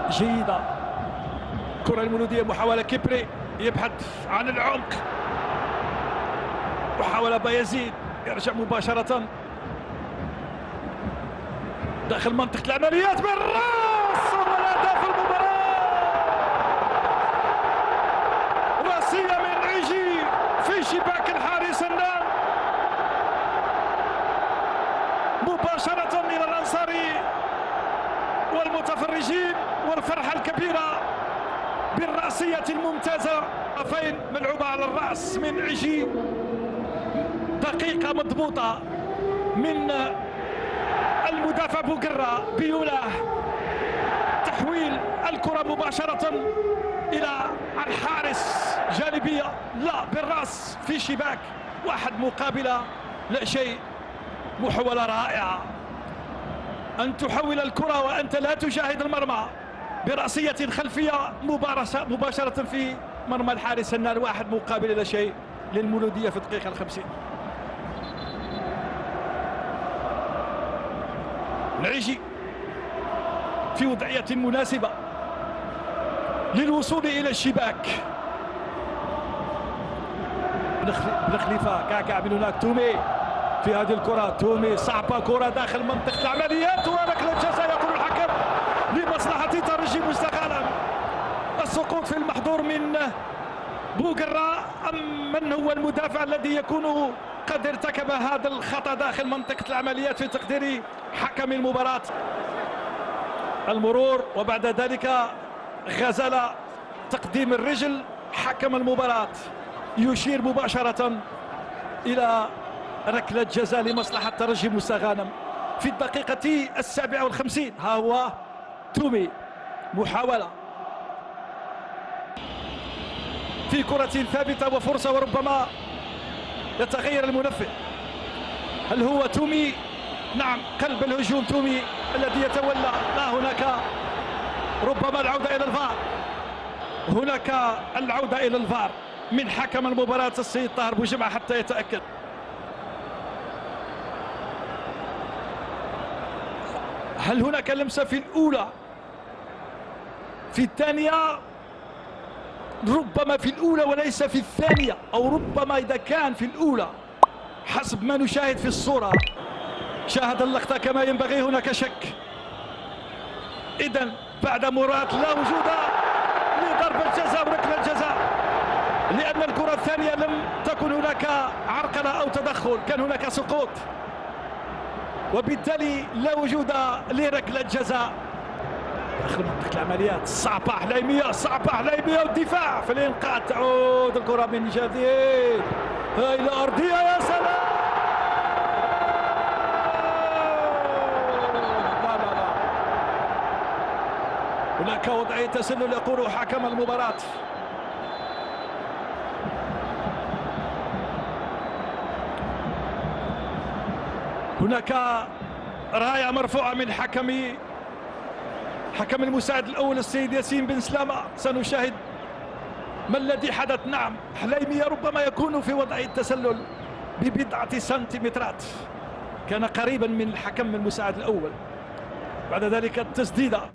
جيدة. كرة المولودية، محاولة كبري يبحث عن العمق، محاولة بايزيد يرجع مباشرة داخل منطقة العمليات بالراس، والهدف المباراة راسية من عيجي في شباك الحارس النان مباشرة إلى الأنصاري والمتفرجين، والفرحة الكبيرة بالرأسية الممتازة. فين ملعوبة على الرأس من عيجي، دقيقة مضبوطة من المدافع بوقرة بيولاه، تحويل الكرة مباشرة إلى الحارس، جانبية لا بالرأس في شباك واحد مقابلة لا شيء. محاولة رائعة أن تحول الكرة وأنت لا تشاهد المرمى برأسية خلفية مباشرة في مرمى الحارس النان، واحد مقابل لا شيء للمولودية في الدقيقة 50. العيجي في وضعية مناسبة للوصول إلى الشباك. بن خليفة كعكع من هناك، تومي في هذه الكرة، تومي صعبة، كرة داخل منطقة العمليات وركلة جزاء يقول الحكم لمصلحة ترجي مستغانم. السقوط في المحظور من بوقرة، أم من هو المدافع الذي يكون قد ارتكب هذا الخطأ داخل منطقة العمليات في تقدير حكم المباراة؟ المرور وبعد ذلك غزل تقديم الرجل. حكم المباراة يشير مباشرة إلى ركلة جزاء لمصلحة ترجي مستغانم في الدقيقة 57. ها هو تومي، محاولة في كرة ثابتة وفرصة، وربما يتغير المنفذ. هل هو تومي؟ نعم، قلب الهجوم تومي الذي يتولى. لا، هناك ربما العودة إلى الفار، هناك العودة إلى الفار من حكم المباراة السيد طاهر بوجمعة حتى يتأكد. هل هناك لمسة في الأولى؟ في الثانية؟ ربما في الأولى وليس في الثانية، أو ربما إذا كان في الأولى حسب ما نشاهد في الصورة. شاهد اللقطة كما ينبغي، هناك شك. إذن بعد مراد لا وجود لضربة جزاء وركلة جزاء، لأن الكرة الثانية لم تكن هناك عرقلة أو تدخل، كان هناك سقوط، وبالتالي لا وجود لركلة جزاء داخل منطقة العمليات. صعبة حليمية، صعبة حليمية، والدفاع في الإنقاذ. تعود الكرة من جديد إلى أرضية، يا سلام. لا، هناك وضعية تسلل يقول حكم المباراة. هناك راية مرفوعة من حكم المساعد الأول السيد ياسين بن سلامة. سنشاهد ما الذي حدث. نعم، حليمية ربما يكون في وضع التسلل ببضعة سنتيمترات، كان قريبا من الحكم المساعد الأول. بعد ذلك التسديدة